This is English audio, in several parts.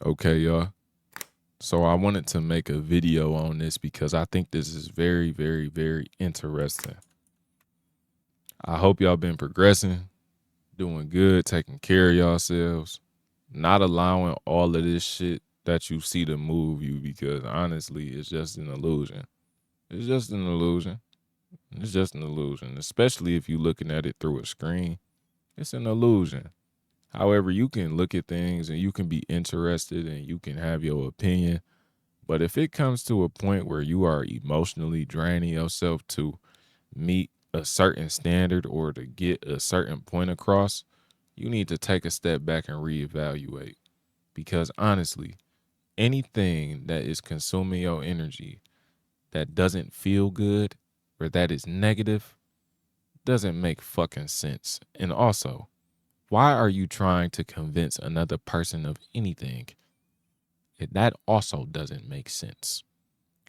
Okay, y'all. So I wanted to make a video on this because I think this is very, very, very interesting. I hope y'all been progressing, doing good, taking care of yourselves, not allowing all of this shit that you see to move you because honestly, it's just an illusion. It's just an illusion. It's just an illusion, especially if you're looking at it through a screen. It's an illusion. However, you can look at things and you can be interested and you can have your opinion. But if it comes to a point where you are emotionally draining yourself to meet a certain standard or to get a certain point across, you need to take a step back and reevaluate. Because honestly, anything that is consuming your energy that doesn't feel good or that is negative doesn't make fucking sense. And also, why are you trying to convince another person of anything? That also doesn't make sense.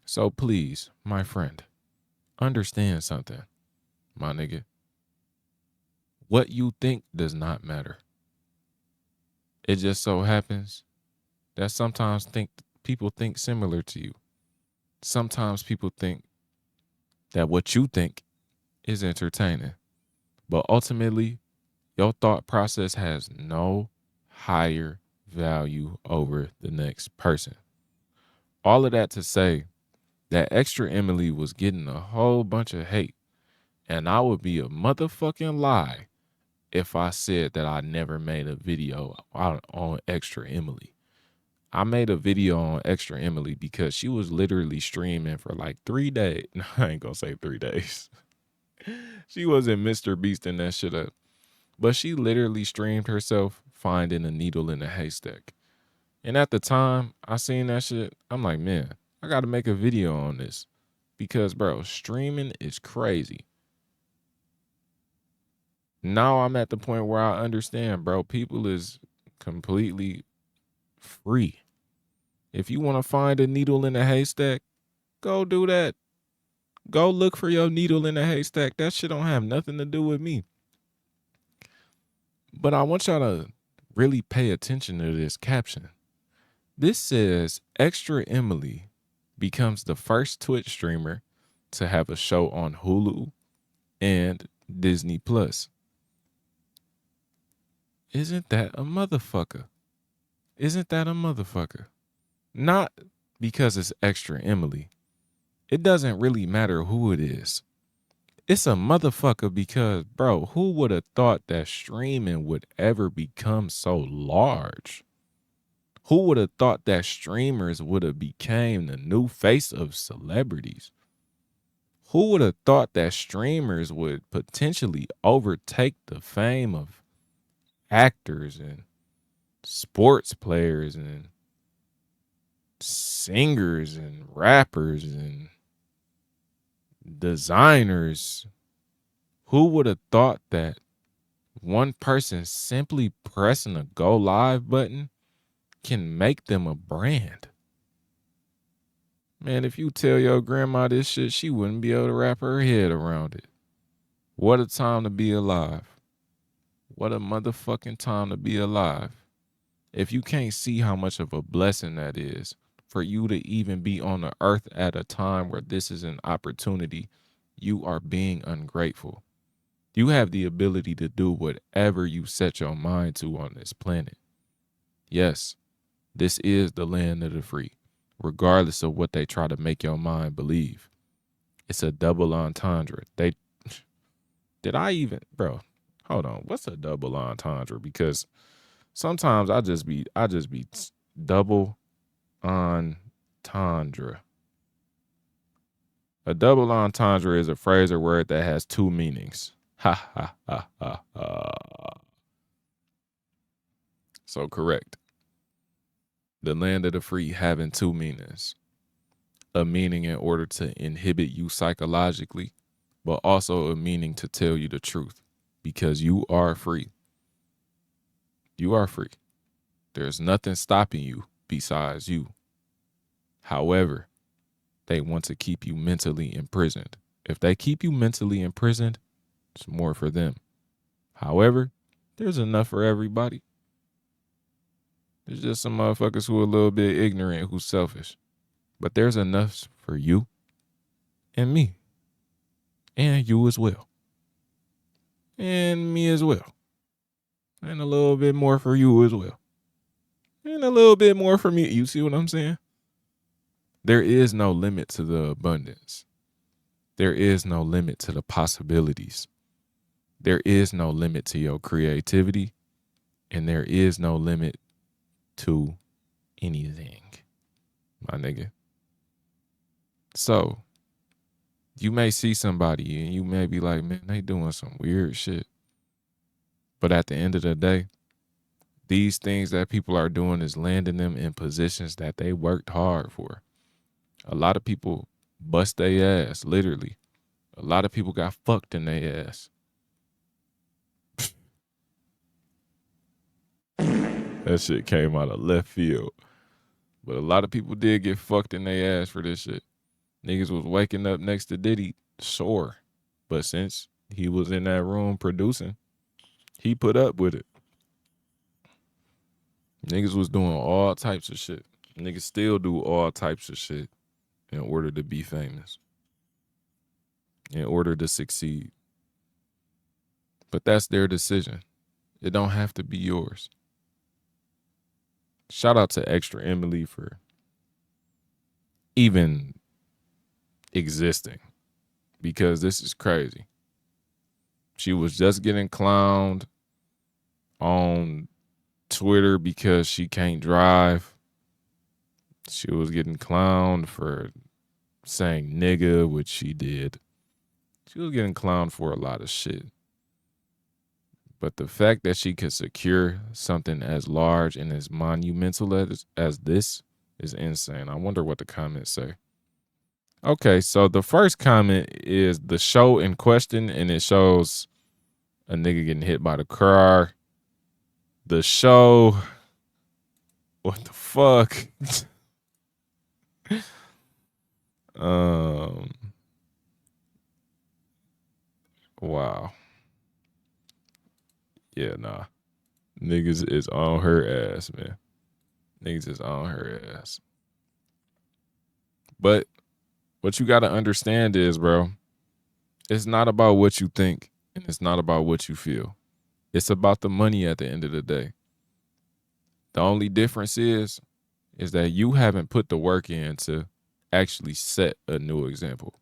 So please, my friend, understand something, my nigga. What you think does not matter. It just so happens that sometimes think people think similar to you. Sometimes people think that what you think is entertaining. But ultimately, your thought process has no higher value over the next person. All of that to say that extra Emily was getting a whole bunch of hate, and I would be a motherfucking lie if I said that I never made a video on Extra Emily. I made a video on Extra Emily because she was literally streaming for like 3 days. No, I ain't gonna say 3 days. She wasn't Mr. Beast in that shit up. But she literally streamed herself finding a needle in a haystack. And at the time I seen that shit, I'm like, man, I gotta make a video on this. Because bro, streaming is crazy. Now I'm at the point where I understand, bro. People is completely free. If you want to find a needle in a haystack, go do that. Go look for your needle in a haystack. That shit don't have nothing to do with me. But I want y'all to really pay attention to this caption. This says Extra Emily becomes the first Twitch streamer to have a show on Hulu and Disney Plus. Isn't that a motherfucker? Isn't that a motherfucker? Not because it's Extra Emily. It doesn't really matter who it is. It's a motherfucker because, bro, who would have thought that streaming would ever become so large? Who would have thought that streamers would have became the new face of celebrities? Who would have thought that streamers would potentially overtake the fame of actors and sports players and singers and rappers and designers? Who would have thought that one person simply pressing a go live button can make them a brand? Man, if you tell your grandma this shit, she wouldn't be able to wrap her head around it. What a time to be alive. What a motherfucking time to be alive. If you can't see how much of a blessing that is for you to even be on the earth at a time where this is an opportunity, you are being ungrateful. You have the ability to do whatever you set your mind to on this planet. Yes, this is the land of the free, regardless of what they try to make your mind believe. It's a double entendre. They did I even, bro? Hold on. What's a double entendre? Because sometimes I just be double entendre. A double entendre is a phrase or word that has two meanings. Ha ha ha ha ha. So correct. The land of the free having two meanings. A meaning in order to inhibit you psychologically, but also a meaning to tell you the truth because you are free. You are free. There's nothing stopping you besides you. However, they want to keep you mentally imprisoned. If they keep you mentally imprisoned, it's more for them. However, there's enough for everybody. There's just some motherfuckers who are a little bit ignorant, who's selfish. But there's enough for you and me. And you as well. And me as well. And a little bit more for you as well. And a little bit more for me. You see what I'm saying? There is no limit to the abundance. There is no limit to the possibilities. There is no limit to your creativity. And there is no limit to anything, my nigga. So, you may see somebody and you may be like, man, they doing some weird shit. But at the end of the day, these things that people are doing is landing them in positions that they worked hard for. A lot of people bust their ass, literally. A lot of people got fucked in their ass. That shit came out of left field. But a lot of people did get fucked in their ass for this shit. Niggas was waking up next to Diddy sore. But since he was in that room producing, he put up with it. Niggas was doing all types of shit. Niggas still do all types of shit in order to be famous, in order to succeed. But that's their decision. It don't have to be yours. Shout out to Extra Emily for even existing, because this is crazy. She was just getting clowned on Twitter because she can't drive. She was getting clowned for saying nigga, which she did. She was getting clowned for a lot of shit. But the fact that she could secure something as large and as monumental as this is insane. I wonder what the comments say. Okay, so the first comment is the show in question, and it shows a nigga getting hit by the car. The show, what the fuck? Wow. Yeah, nah. Niggas is on her ass, man. Niggas is on her ass. But what you got to understand is, bro, it's not about what you think and it's not about what you feel. It's about the money at the end of the day. The only difference is that you haven't put the work in to actually set a new example.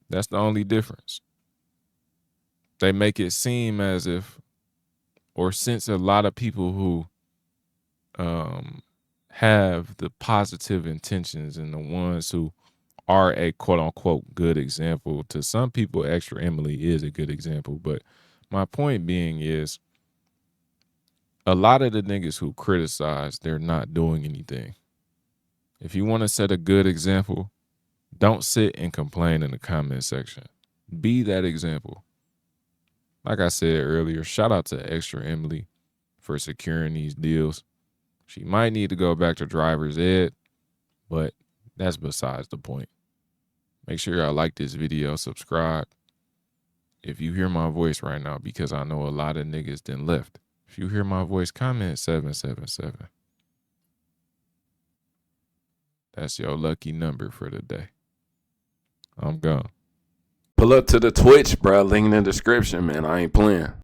That's the only difference. They make it seem as if, or since a lot of people who have the positive intentions and the ones who are a quote unquote good example, to some people, Extra Emily is a good example. But my point being is, a lot of the niggas who criticize, they're not doing anything. If you want to set a good example, don't sit and complain in the comment section. Be that example. Like I said earlier, shout out to Extra Emily for securing these deals. She might need to go back to driver's ed, but that's besides the point. Make sure y'all like this video, subscribe. If you hear my voice right now, because I know a lot of niggas done left. If you hear my voice, comment 777. That's your lucky number for the day. I'm gone. Pull up to the Twitch, bro. Link in the description, man. I ain't playing.